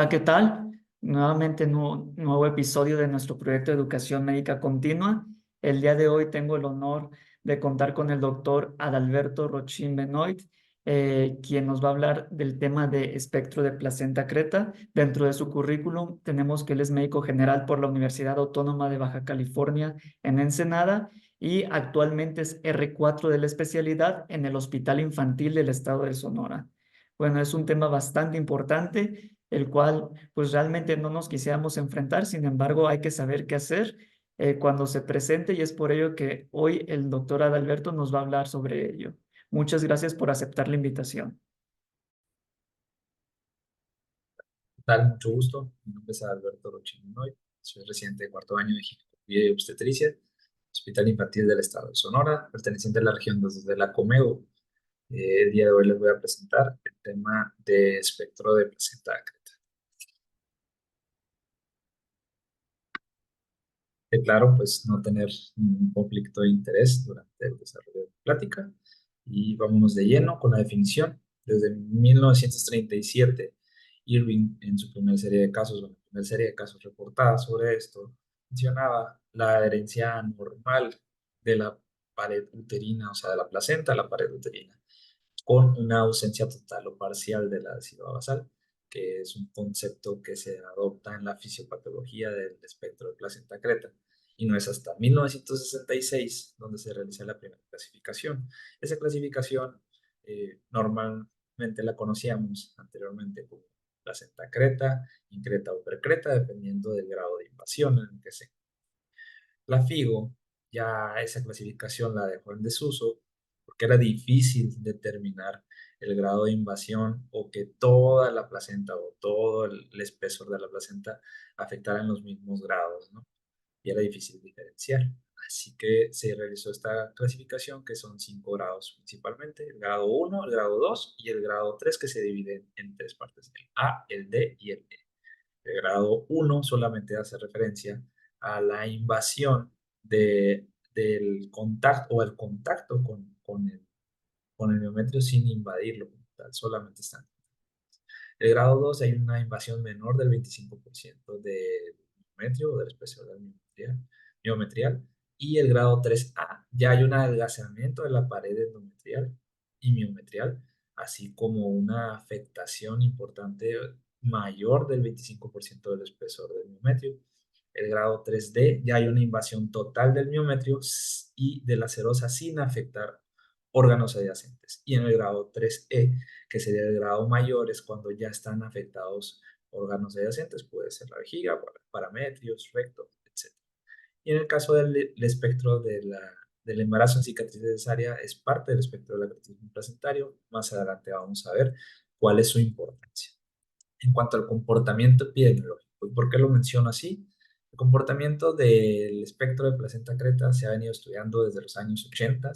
Hola, ¿qué tal? Nuevamente nuevo episodio de nuestro proyecto de educación médica continua. El día de hoy tengo el honor de contar con el doctor Adalberto Rochín Benoit, quien nos va a hablar del tema de espectro de placenta creta. Dentro de su currículum tenemos que él es médico general por la Universidad Autónoma de Baja California en Ensenada y actualmente es R4 de la especialidad en el Hospital Infantil del Estado de Sonora. Bueno, es un tema bastante importante, el cual pues realmente no nos quisiéramos enfrentar. Sin embargo, hay que saber qué hacer cuando se presente, y es por ello que hoy el doctor Adalberto nos va a hablar sobre ello. Muchas gracias por aceptar la invitación. ¿Qué tal? Mucho gusto. Mi nombre es Alberto Rochiminoy. Soy residente de cuarto año de ginecología y obstetricia, Hospital Infantil del Estado de Sonora, perteneciente a la región desde la Comego. El día de hoy les voy a presentar el tema de espectro de placenta creta. Claro, pues no tener un conflicto de interés durante el desarrollo de la plática. Y vámonos de lleno con la definición. Desde 1937, Irving, en su primera serie de casos, o la primera serie de casos reportada sobre esto, mencionaba la herencia normal de la pared uterina, o sea, de la placenta a la pared uterina, con una ausencia total o parcial de la ácido basal, que es un concepto que se adopta en la fisiopatología del espectro de placenta creta. Y no es hasta 1966 donde se realiza la primera clasificación. Esa clasificación normalmente la conocíamos anteriormente como placenta creta, increta o precreta, dependiendo del grado de invasión en el que se. La FIGO ya esa clasificación la dejó en desuso porque era difícil determinar el grado de invasión o que toda la placenta o todo el espesor de la placenta afectara en los mismos grados, ¿no? Y era difícil diferenciar. Así que se realizó esta clasificación, que son 5 grados principalmente: el grado 1, el grado 2 y el grado 3, que se dividen en tres partes: el A, el D y el E. El grado 1 solamente hace referencia a la invasión del contacto o el contacto con el miometrio sin invadirlo como tal, solamente están. El grado 2 hay una invasión menor del 25% del miometrio o del espesor del miometrial. Y el grado 3A ya hay un adelgazamiento de la pared endometrial y miometrial, así como una afectación importante mayor del 25% del espesor del miometrio. El grado 3D ya hay una invasión total del miometrio y de la serosa sin afectar órganos adyacentes. Y en el grado 3E, que sería el grado mayor, es cuando ya están afectados órganos adyacentes, puede ser la vejiga, parametrios, recto, etc. Y en el caso del espectro del embarazo en cicatriz cesárea, es parte del espectro del abortismo placentario. Más adelante vamos a ver cuál es su importancia. En cuanto al comportamiento epidemiológico, ¿y por qué lo menciono así? El comportamiento del espectro de placenta creta se ha venido estudiando desde los años 80,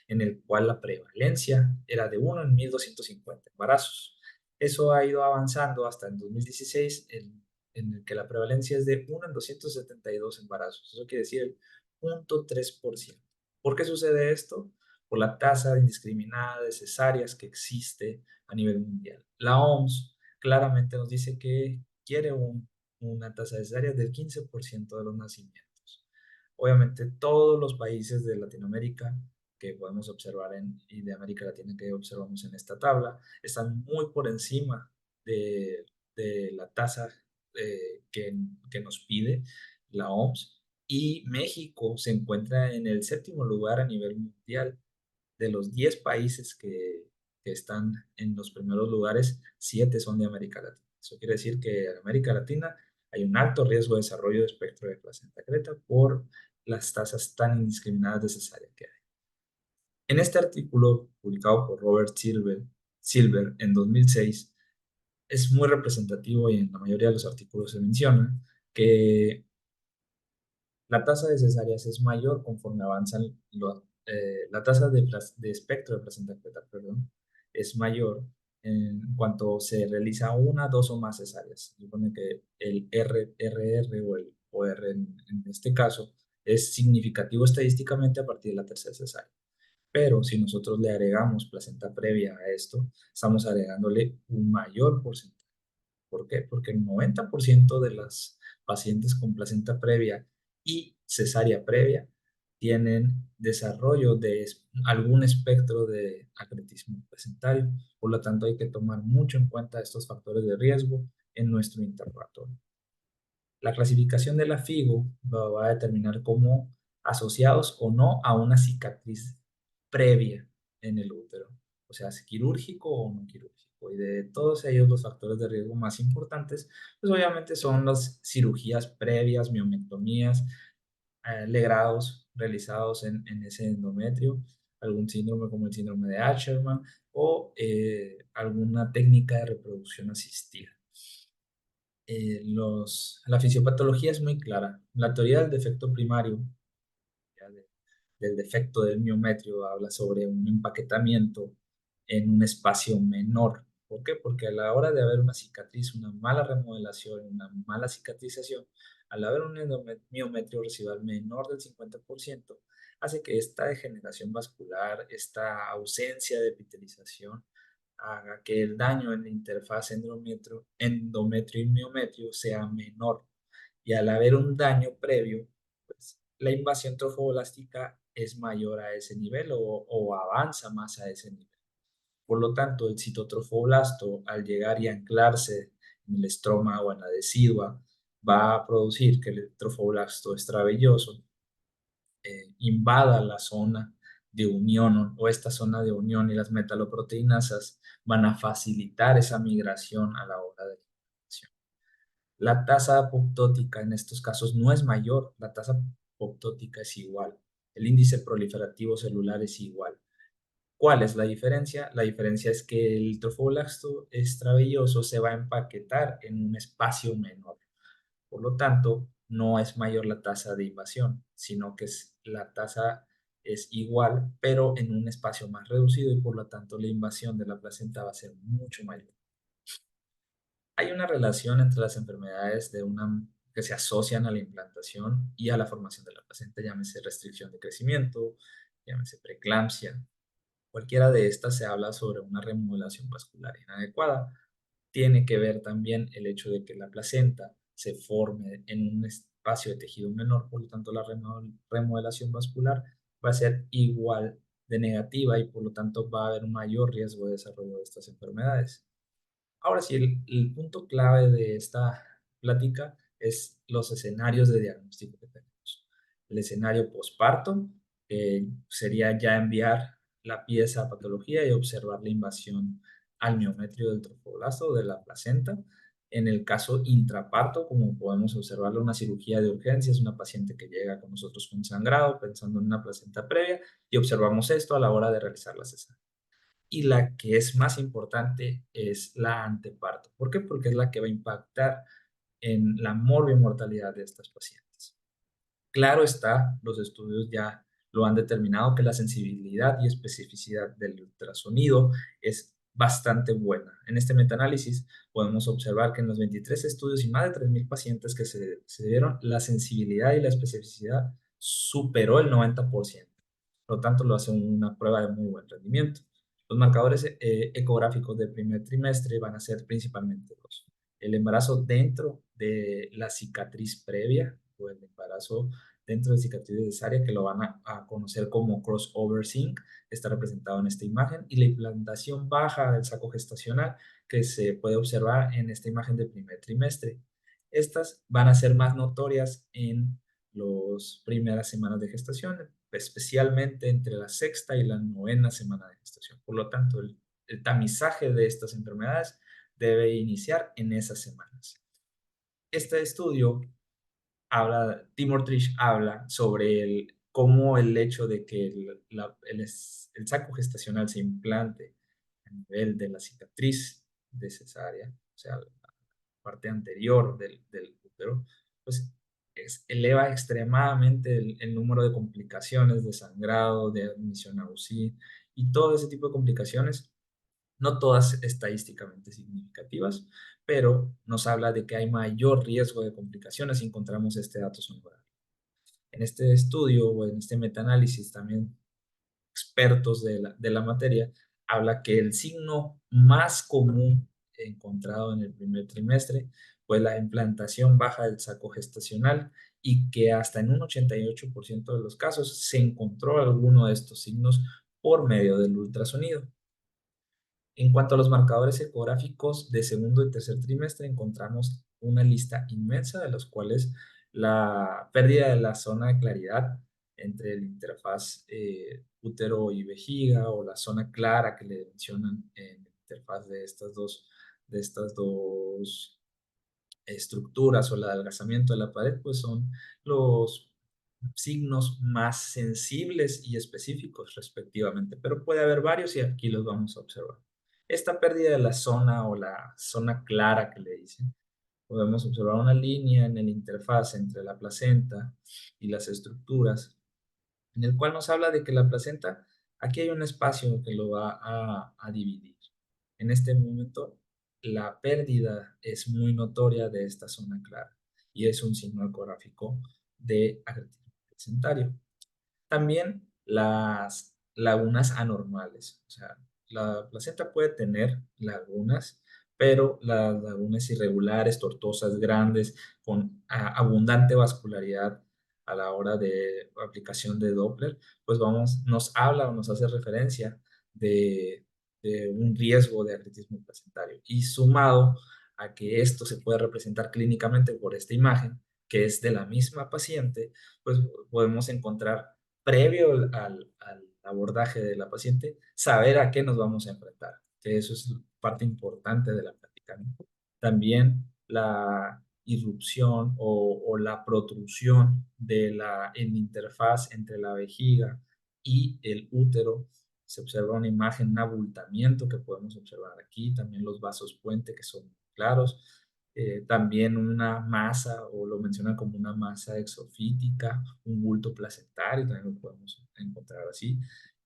en el cual la prevalencia era de 1 en 1250 embarazos. Eso ha ido avanzando hasta en 2016, en el que la prevalencia es de 1 en 272 embarazos. Eso quiere decir el 0.3%. ¿Por qué sucede esto? Por la tasa indiscriminada de cesáreas que existe a nivel mundial. La OMS claramente nos dice que quiere una tasa de cesáreas del 15% de los nacimientos. Obviamente todos los países de Latinoamérica que podemos observar y de América Latina que observamos en esta tabla están muy por encima de la tasa que nos pide la OMS, y México se encuentra en el séptimo lugar a nivel mundial. De los 10 países que están en los primeros lugares, 7 son de América Latina. Eso quiere decir que en América Latina hay un alto riesgo de desarrollo de espectro de placenta creta por las tasas tan indiscriminadas de cesárea que hay. En este artículo, publicado por Robert Silver en 2006, es muy representativo, y en la mayoría de los artículos se menciona que la tasa de cesáreas es mayor conforme avanzan la tasa de espectro de placenta fetal, perdón, es mayor en cuanto se realiza una, dos o más cesáreas. Se supone que el RR o el OR en este caso es significativo estadísticamente a partir de la tercera cesárea. Pero si nosotros le agregamos placenta previa a esto, estamos agregándole un mayor porcentaje. ¿Por qué? Porque el 90% de las pacientes con placenta previa y cesárea previa tienen desarrollo de algún espectro de acretismo placentario. Por lo tanto, hay que tomar mucho en cuenta estos factores de riesgo en nuestro interrogatorio. La clasificación de la FIGO va a determinar como asociados o no a una cicatriz previa en el útero, o sea, si quirúrgico o no quirúrgico. Y de todos ellos, los factores de riesgo más importantes, pues obviamente son las cirugías previas, miomectomías, legrados realizados en ese endometrio, algún síndrome como el síndrome de Asherman o alguna técnica de reproducción asistida. La fisiopatología es muy clara. La teoría del defecto primario, ya del defecto del miometrio, habla sobre un empaquetamiento en un espacio menor. ¿Por qué? Porque a la hora de haber una cicatriz, una mala remodelación, una mala cicatrización, al haber un miometrio residual menor del 50%, hace que esta degeneración vascular, esta ausencia de epitelización, haga que el daño en la interfaz endometrio y miometrio sea menor. Y al haber un daño previo, pues la invasión trofoblástica es mayor a ese nivel o avanza más a ese nivel. Por lo tanto, el citotrofoblasto, al llegar y anclarse en el estroma o en la decidua, va a producir que el trofoblasto extravelloso invada la zona de unión o esta zona de unión, y las metaloproteinasas van a facilitar esa migración a la hora de la migración. La tasa apoptótica en estos casos no es mayor, la tasa apoptótica es igual, el índice proliferativo celular es igual. ¿Cuál es la diferencia? La diferencia es que el trofoblasto extravelloso se va a empaquetar en un espacio menor. Por lo tanto, no es mayor la tasa de invasión, sino que la tasa es igual, pero en un espacio más reducido, y por lo tanto la invasión de la placenta va a ser mucho mayor. Hay una relación entre las enfermedades que se asocian a la implantación y a la formación de la placenta, llámese restricción de crecimiento, llámese preeclampsia. Cualquiera de estas se habla sobre una remodelación vascular inadecuada. Tiene que ver también el hecho de que la placenta se forme en un espacio de tejido menor, por lo tanto la remodelación vascular va a ser igual de negativa, y por lo tanto va a haber un mayor riesgo de desarrollo de estas enfermedades. Ahora sí, el punto clave de esta plática es los escenarios de diagnóstico que tenemos. El escenario posparto, sería ya enviar la pieza a patología y observar la invasión al miometrio del trofoblasto o de la placenta. En el caso intraparto, como podemos observarlo, una cirugía de urgencias, una paciente que llega con nosotros con sangrado, pensando en una placenta previa, y observamos esto a la hora de realizar la cesárea. Y la que es más importante es la anteparto. ¿Por qué? Porque es la que va a impactar en la morbimortalidad de estas pacientes. Claro está, los estudios ya lo han determinado, que la sensibilidad y especificidad del ultrasonido es bastante buena. En este metaanálisis podemos observar que en los 23 estudios y más de 3.000 pacientes que se dieron, la sensibilidad y la especificidad superó el 90%. Por lo tanto, lo hace una prueba de muy buen rendimiento. Los marcadores ecográficos del primer trimestre van a ser principalmente dos: el embarazo dentro de la cicatriz previa o el embarazo dentro de cicatriz cesárea, que lo van a conocer como crossover zinc, está representado en esta imagen, y la implantación baja del saco gestacional, que se puede observar en esta imagen del primer trimestre. Estas van a ser más notorias en las primeras semanas de gestación, especialmente entre la sexta y la novena semana de gestación. Por lo tanto, el tamizaje de estas enfermedades debe iniciar en esas semanas. Este estudio Timor Trish habla sobre cómo el hecho de que el saco gestacional se implante a nivel de la cicatriz de cesárea, o sea, la parte anterior del útero, pues eleva extremadamente el número de complicaciones, de sangrado, de admisión a UCI y todo ese tipo de complicaciones, no todas estadísticamente significativas, pero nos habla de que hay mayor riesgo de complicaciones si encontramos este dato sonoro. En este estudio o en este metaanálisis, también expertos de la materia habla que el signo más común encontrado en el primer trimestre, pues la implantación baja del saco gestacional y que hasta en un 88% de los casos se encontró alguno de estos signos por medio del ultrasonido. En cuanto a los marcadores ecográficos de segundo y tercer trimestre, encontramos una lista inmensa de los cuales la pérdida de la zona de claridad entre el interfaz útero y vejiga, o la zona clara que le mencionan en la interfaz de estas dos estructuras, o el adelgazamiento de la pared, pues son los signos más sensibles y específicos respectivamente, pero puede haber varios y aquí los vamos a observar. Esta pérdida de la zona, o la zona clara que le dicen, podemos observar una línea en el interfaz entre la placenta y las estructuras, en el cual nos habla de que la placenta, aquí hay un espacio que lo va a dividir. En este momento, la pérdida es muy notoria de esta zona clara y es un signo ecográfico de agretismo placentario. También las lagunas anormales, o sea, la placenta puede tener lagunas, pero las lagunas irregulares, tortuosas, grandes, con abundante vascularidad a la hora de aplicación de Doppler, pues nos habla o nos hace referencia de, de un riesgo de agretismo placentario. Y sumado a que esto se puede representar clínicamente por esta imagen, que es de la misma paciente, pues podemos encontrar, previo al abordaje de la paciente, saber a qué nos vamos a enfrentar, que eso es parte importante de la práctica, ¿no? También la irrupción o la protrusión de en interfaz entre la vejiga y el útero. Se observa una imagen, un abultamiento que podemos observar aquí, también los vasos puente que son claros, también una masa, o lo mencionan como una masa exofítica, un bulto placentario, también lo podemos encontrar así.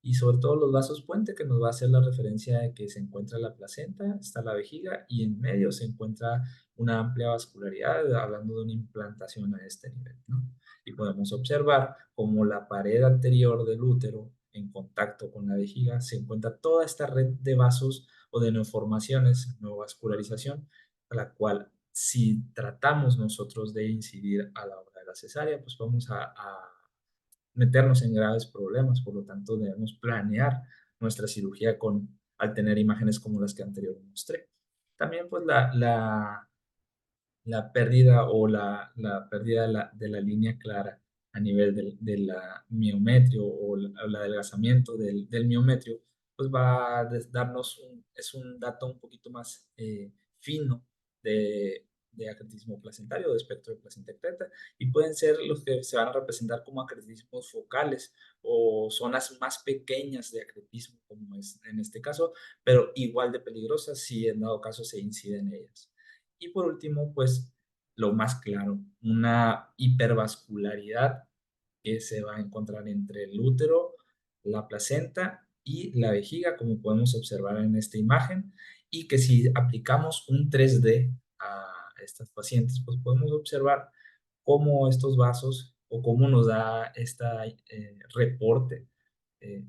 Y sobre todo los vasos puente, que nos va a hacer la referencia de que se encuentra la placenta, está la vejiga, y en medio se encuentra una amplia vascularidad, hablando de una implantación a este nivel, ¿no? Y podemos observar como la pared anterior del útero, en contacto con la vejiga, se encuentra toda esta red de vasos o de neoformaciones, neovascularización, a la cual, si tratamos nosotros de incidir a la hora de la cesárea, pues vamos a meternos en graves problemas. Por lo tanto, debemos planear nuestra cirugía al tener imágenes como las que anteriormente mostré. También, pues, la pérdida, o la pérdida de la línea clara a nivel de la miometrio, o el adelgazamiento del miometrio, pues va a darnos es un dato un poquito más fino de acretismo placentario, de espectro de placenta excreta, y pueden ser los que se van a representar como acretismos focales, o zonas más pequeñas de acretismo, como es en este caso, pero igual de peligrosas si en dado caso se incide en ellas. Y por último, pues lo más claro, una hipervascularidad que se va a encontrar entre el útero, la placenta y la vejiga, como podemos observar en esta imagen, y que si aplicamos un 3D a estas pacientes, pues podemos observar cómo estos vasos, o cómo nos da este reporte, eh,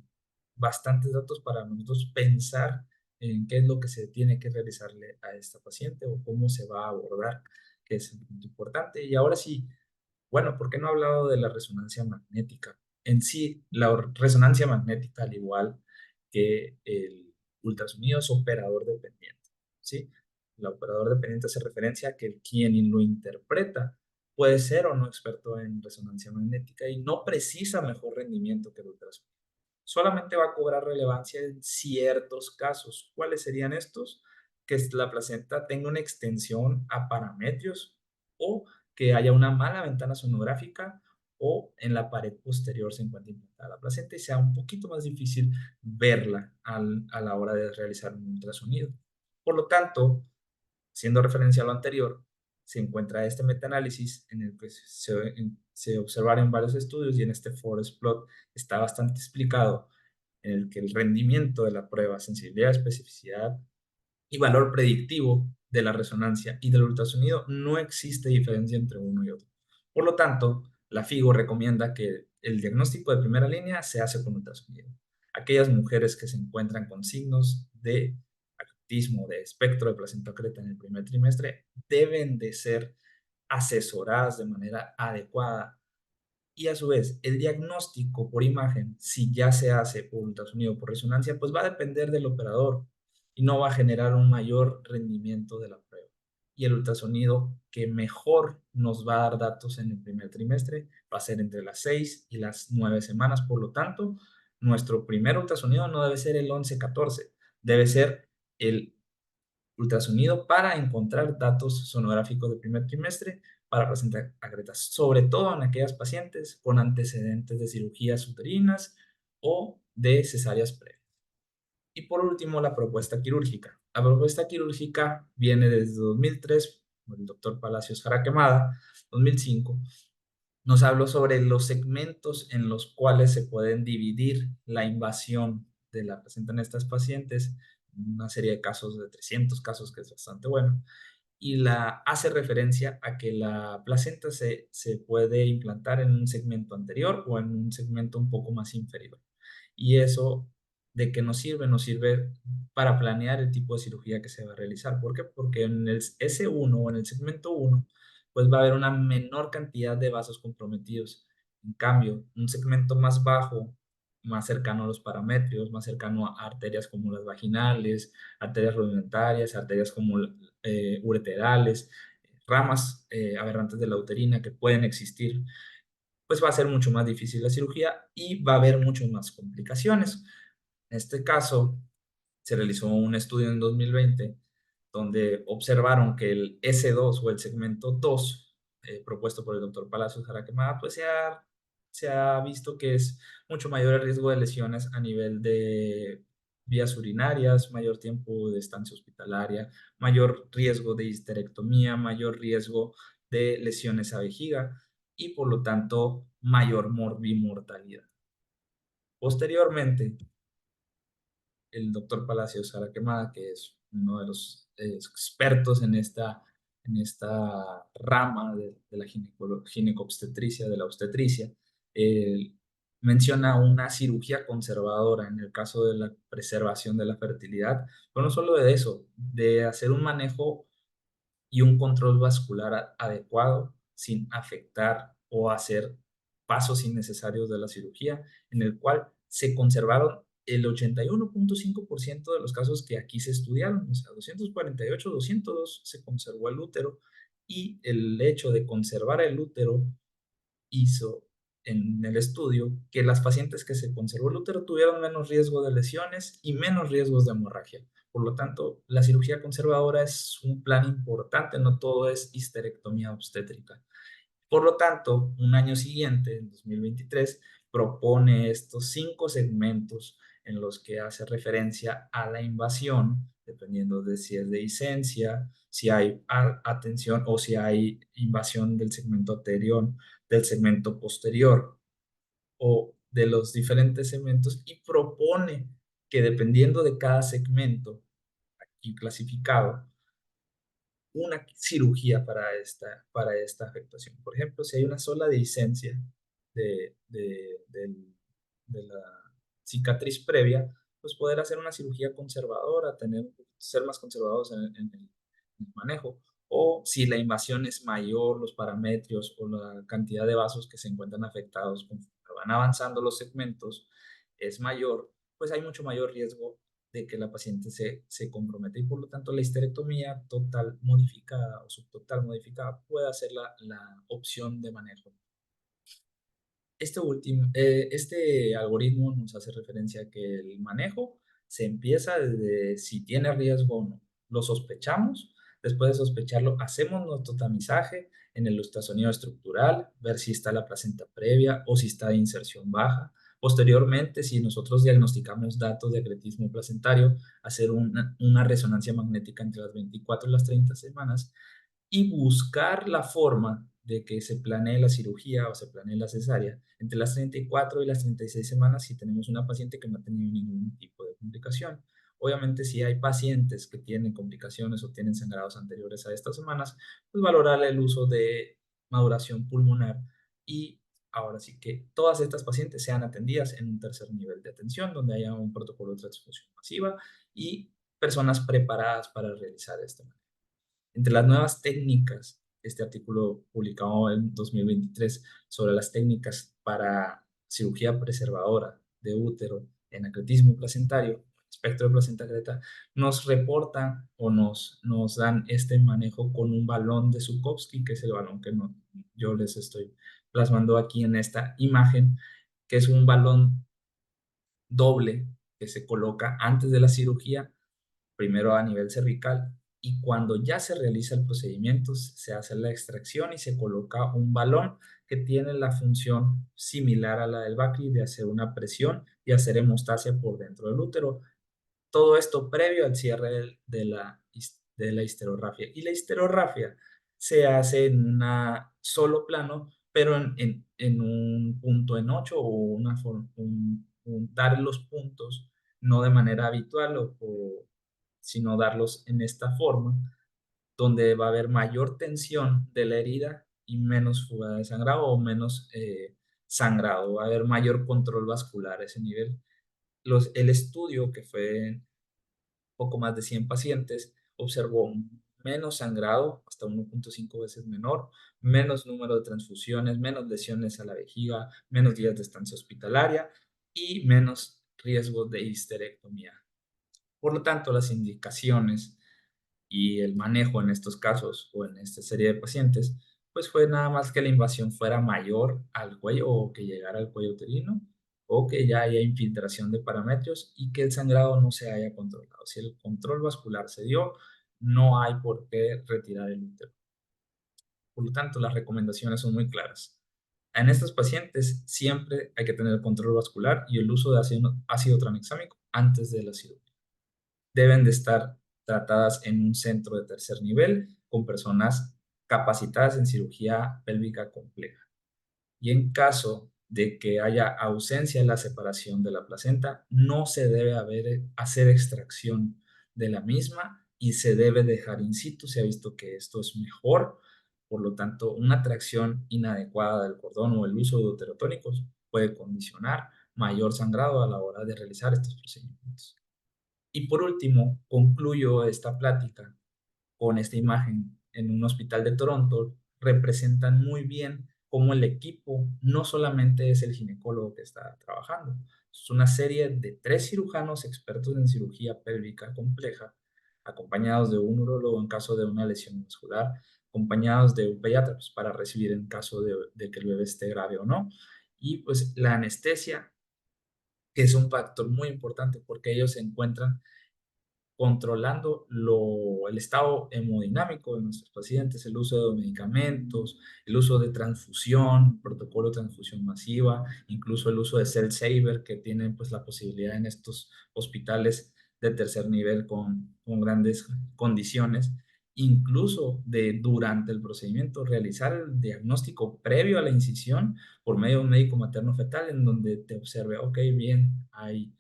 bastantes datos para nosotros pensar en qué es lo que se tiene que realizarle a esta paciente, o cómo se va a abordar, que es muy importante. Y ahora sí, bueno, ¿por qué no he hablado de la resonancia magnética? En sí, la resonancia magnética, al igual que el ultrasonido, es operador dependiente, ¿sí? El operador dependiente hace referencia a que quien lo interpreta puede ser o no experto en resonancia magnética, y no precisa mejor rendimiento que el ultrasonido. Solamente va a cobrar relevancia en ciertos casos. ¿Cuáles serían estos? Que la placenta tenga una extensión a parametrios, o que haya una mala ventana sonográfica, o en la pared posterior se encuentre implantada la placenta y sea un poquito más difícil verla a la hora de realizar un ultrasonido. Por lo tanto, haciendo referencia a lo anterior, se encuentra este metaanálisis en el que se observaron varios estudios, y en este forest plot está bastante explicado, en el que el rendimiento de la prueba, sensibilidad, especificidad y valor predictivo de la resonancia y del ultrasonido, no existe diferencia entre uno y otro. Por lo tanto, la FIGO recomienda que el diagnóstico de primera línea se hace con ultrasonido. Aquellas mujeres que se encuentran con signos de autismo, de espectro de placenta creta en el primer trimestre, deben de ser asesoradas de manera adecuada. Y a su vez, el diagnóstico por imagen, si ya se hace por ultrasonido o por resonancia, pues va a depender del operador y no va a generar un mayor rendimiento de la prueba. Y el ultrasonido que mejor nos va a dar datos en el primer trimestre va a ser entre las 6 y las 9 semanas. Por lo tanto, nuestro primer ultrasonido no debe ser el 11-14, debe ser el ultrasonido para encontrar datos sonográficos del primer trimestre para presentar agretas, sobre todo en aquellas pacientes con antecedentes de cirugías uterinas o de cesáreas previas. Y por último, la propuesta quirúrgica. La propuesta quirúrgica viene desde 2003, por el doctor Palacios Jaraquemada, 2005, nos habló sobre los segmentos en los cuales se pueden dividir la invasión de la placenta en estas pacientes, una serie de casos de 300 casos, que es bastante bueno, y la hace referencia a que la placenta se puede implantar en un segmento anterior o en un segmento un poco más inferior. Y eso, ¿de qué nos sirve? Nos sirve para planear el tipo de cirugía que se va a realizar. ¿Por qué? Porque en el S1 o en el segmento 1 pues va a haber una menor cantidad de vasos comprometidos. En cambio, un segmento más bajo, más cercano a los paramétricos, más cercano a arterias como las vaginales, arterias rudimentarias, arterias como ureterales, ramas aberrantes de la uterina que pueden existir, pues va a ser mucho más difícil la cirugía y va a haber muchas más complicaciones. En este caso, se realizó un estudio en 2020 donde observaron que el S2 o el segmento 2 propuesto por el doctor Palacios Jaraquemada, pues se ha visto que es mucho mayor el riesgo de lesiones a nivel de vías urinarias, mayor tiempo de estancia hospitalaria, mayor riesgo de histerectomía, mayor riesgo de lesiones a vejiga y por lo tanto mayor morbimortalidad. Posteriormente, el doctor Palacios Jaraquemada, que es uno de los expertos en esta rama de la ginecobstetricia, de la obstetricia, eh, menciona una cirugía conservadora en el caso de la preservación de la fertilidad, pero no solo de eso, de hacer un manejo y un control vascular adecuado sin afectar o hacer pasos innecesarios de la cirugía, en el cual se conservaron el 81.5% de los casos que aquí se estudiaron, o sea, 248, 202 se conservó el útero, y el hecho de conservar el útero hizo en el estudio que las pacientes que se conservó el útero tuvieron menos riesgo de lesiones y menos riesgos de hemorragia. Por lo tanto, la cirugía conservadora es un plan importante, no todo es histerectomía obstétrica. Por lo tanto, un año siguiente, en 2023, propone estos 5 segmentos en los que hace referencia a la invasión, dependiendo de si es de licencia, si hay atención o si hay invasión del segmento anterior, del segmento posterior o de los diferentes segmentos, y propone que dependiendo de cada segmento aquí clasificado, una cirugía para esta afectación. Por ejemplo, si hay una sola licencia de la cicatriz previa, pues poder hacer una cirugía conservadora, ser más conservados en el manejo. O si la invasión es mayor, los parámetros o la cantidad de vasos que se encuentran afectados conforme van avanzando los segmentos es mayor, pues hay mucho mayor riesgo de que la paciente se comprometa, y por lo tanto la histerectomía total modificada o subtotal modificada puede ser la opción de manejo. Este algoritmo nos hace referencia a que el manejo se empieza desde si tiene riesgo o no. Lo sospechamos, después de sospecharlo, hacemos nuestro tamizaje en el ultrasonido estructural, ver si está la placenta previa o si está de inserción baja. Posteriormente, si nosotros diagnosticamos datos de acretismo placentario, hacer una resonancia magnética entre las 24 y las 30 semanas y buscar la forma de que se planee la cirugía o se planee la cesárea entre las 34 y las 36 semanas si tenemos una paciente que no ha tenido ningún tipo de complicación. Obviamente, si hay pacientes que tienen complicaciones o tienen sangrados anteriores a estas semanas, pues valorar el uso de maduración pulmonar, y ahora sí que todas estas pacientes sean atendidas en un tercer nivel de atención donde haya un protocolo de transfusión masiva y personas preparadas para realizar esto. Entre las nuevas técnicas, este artículo publicado en 2023 sobre las técnicas para cirugía preservadora de útero en acretismo placentario, espectro de placenta creta, nos reporta o nos dan este manejo con un balón de Zukovsky, que es el balón que yo les estoy plasmando aquí en esta imagen, que es un balón doble que se coloca antes de la cirugía, primero a nivel cervical, y cuando ya se realiza el procedimiento, se hace la extracción y se coloca un balón que tiene la función similar a la del Bacri de hacer una presión y hacer hemostasia por dentro del útero. Todo esto previo al cierre de la histerografía. Y la histerografía se hace en un solo plano, pero en un punto en 8 o dar los puntos no de manera habitual, sino darlos en esta forma, donde va a haber mayor tensión de la herida y menos fuga de sangrado o menos sangrado. Va a haber mayor control vascular a ese nivel. El estudio, que fue poco más de 100 pacientes, observó menos sangrado, hasta 1.5 veces menor, menos número de transfusiones, menos lesiones a la vejiga, menos días de estancia hospitalaria y menos riesgo de histerectomía. Por lo tanto, las indicaciones y el manejo en estos casos o en esta serie de pacientes, pues fue nada más que la invasión fuera mayor al cuello o que llegara al cuello uterino o que ya haya infiltración de paramétrios y que el sangrado no se haya controlado. Si el control vascular se dio, no hay por qué retirar el útero. Por lo tanto, las recomendaciones son muy claras. En estos pacientes siempre hay que tener el control vascular y el uso de ácido tranexámico antes de la cirugía. Deben de estar tratadas en un centro de tercer nivel con personas capacitadas en cirugía pélvica compleja. Y en caso de que haya ausencia en la separación de la placenta, no se debe hacer extracción de la misma y se debe dejar in situ. Se ha visto que esto es mejor. Por lo tanto, una tracción inadecuada del cordón o el uso de uterotónicos puede condicionar mayor sangrado a la hora de realizar estos procedimientos. Y por último, concluyo esta plática con esta imagen en un hospital de Toronto. Representan muy bien cómo el equipo no solamente es el ginecólogo que está trabajando, es una serie de 3 cirujanos expertos en cirugía pélvica compleja, acompañados de un urólogo en caso de una lesión muscular, acompañados de un pediatra pues, para recibir en caso de que el bebé esté grave o no. Y pues la anestesia, que es un factor muy importante porque ellos se encuentran controlando el estado hemodinámico de nuestros pacientes, el uso de medicamentos, el uso de transfusión, protocolo de transfusión masiva, incluso el uso de Cell Saver, que tienen pues la posibilidad en estos hospitales de tercer nivel con grandes condiciones, incluso durante el procedimiento realizar el diagnóstico previo a la incisión por medio de un médico materno fetal en donde te observe, ok, bien, hay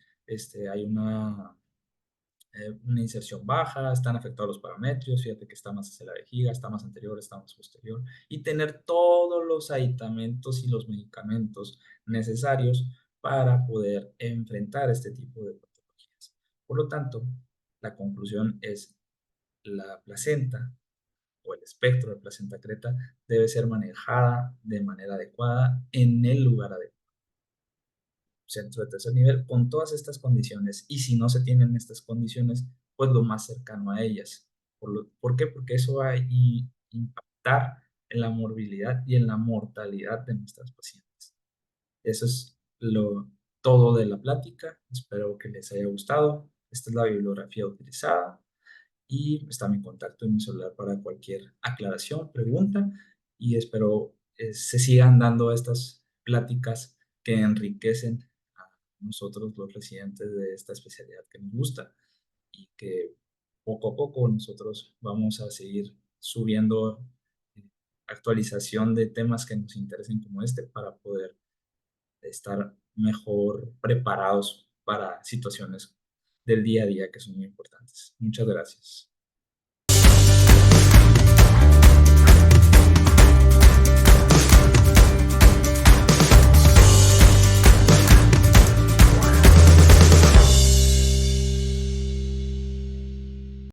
una inserción baja, están afectados los paramétrios, fíjate que está más hacia la vejiga, está más anterior, está más posterior, y tener todos los aditamentos y los medicamentos necesarios para poder enfrentar este tipo de patologías. Por lo tanto, la conclusión es la placenta o el espectro de placenta creta debe ser manejada de manera adecuada en el lugar adecuado, centro de tercer nivel, con todas estas condiciones. Y si no se tienen estas condiciones, pues lo más cercano a ellas. ¿Por qué? Porque eso va a impactar en la morbilidad y en la mortalidad de nuestras pacientes. Eso es todo de la plática. Espero que les haya gustado. Esta es la bibliografía utilizada y está mi contacto en mi celular para cualquier aclaración, pregunta, y espero se sigan dando estas pláticas que enriquecen a nosotros los residentes de esta especialidad que nos gusta y que poco a poco nosotros vamos a seguir subiendo actualización de temas que nos interesen como este para poder estar mejor preparados para situaciones del día a día que son muy importantes. Muchas gracias.